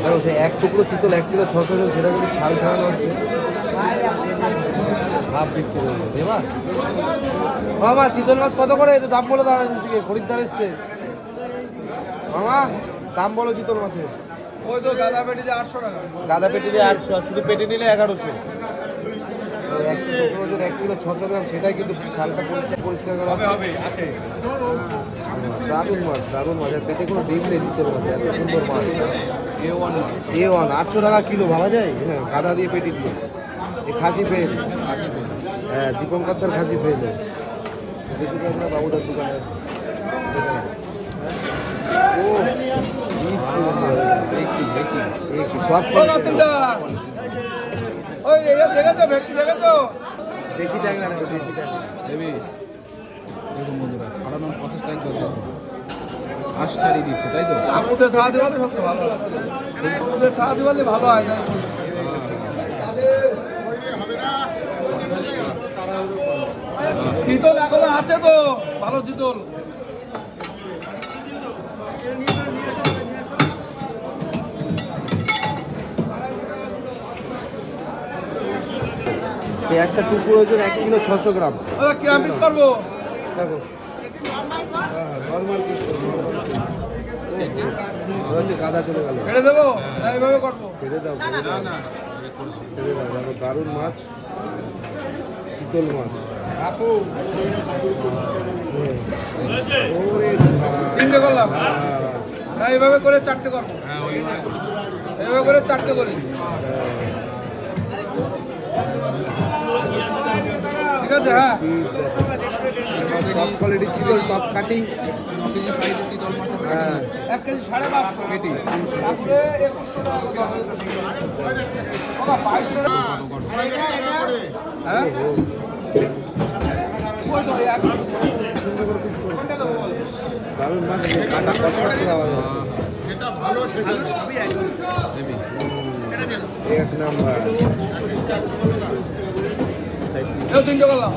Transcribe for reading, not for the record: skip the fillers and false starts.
দেখো সে এক টুকরো চিতল 1 কিলো 600 গ্রাম, সেটা কিন্তু ছাল ছাড়ানো হচ্ছে, ভাব বিক্রি হয়ে যাবে। এবার মামা চিতল মাছ কত করে? একটু দাম বলে দাও, এদিন থেকে খরিদ্দার এসছে। মামা দাম বলো চিতল মাছের। ওই তো গাদা পেটি দিয়ে 800 টাকা। গাদা পেটি দিয়ে 800, আর শুধু পেটি নিলে 1100। 1 কিলো 600 গ্রাম, সেটাই কিন্তু ছালটা পরিষ্কার করা হবে আছে। দারুণ মাছ, দারুণ মাছ। আর পেটে কোনো ডিম নেই চিতল মাছ, এত সুন্দর মাছ। A1 মাছ। A1 800 টাকা কিলো, ভাবা যায়? হ্যাঁ, গাদা দিয়ে পেটি দিয়ে। এই খাসি পেয়ে যায়। হ্যাঁ, দীপঙ্কর তার খাসি পেয়ে যায়। দেখি তো আমরা বাবুদার দোকানে। ও ওই এটা দেখেছো ভেটকি দেখেছো? দেশি ট্যাং না, দেশি ট্যাং দেবী দেখুন বন্ধুরা, ছাড়ানোর প্রসেসটা একবার দেখুন। আশ ছাড়িয়ে দিচ্ছে তাই তো? আপুদের ছাড়া দিলে সবচেয়ে ভালো হয়। আপুদের ছাড়া দিলে ভালো হয় না? চিতল এখনো আছে তো, ভালো চিতল। একটা টুকরো ওজন 1 কিলো 600 গ্রাম। ওরা কিরাম পিস করবো? দেখো নর্মাল পিস হচ্ছে, গাদা চলে গেল। কেটে দেবো না এইভাবে করবো? ফেলে দাও, ফেলে দাও, ফেলে দাও। দেখো দারুণ মাছ, চিতল মাছ। ওরে তিনটে করলাম না, এইভাবে করে 4টে করবো। এইভাবে করে 4টে করি, ঠিক আছে? হ্যাঁ, টপ কোয়ালিটি চিতল, টপ কাটিং। 1 কেজি 550 পেটি, তারপরে 2100 টাকা করে হবে। ওরা 2200 টাকা। হ্যাঁ ওই তো দারুণ মাছ, কাটা কটকট আওয়াজ আছে। এক নাম্বার। 3টে করলাম।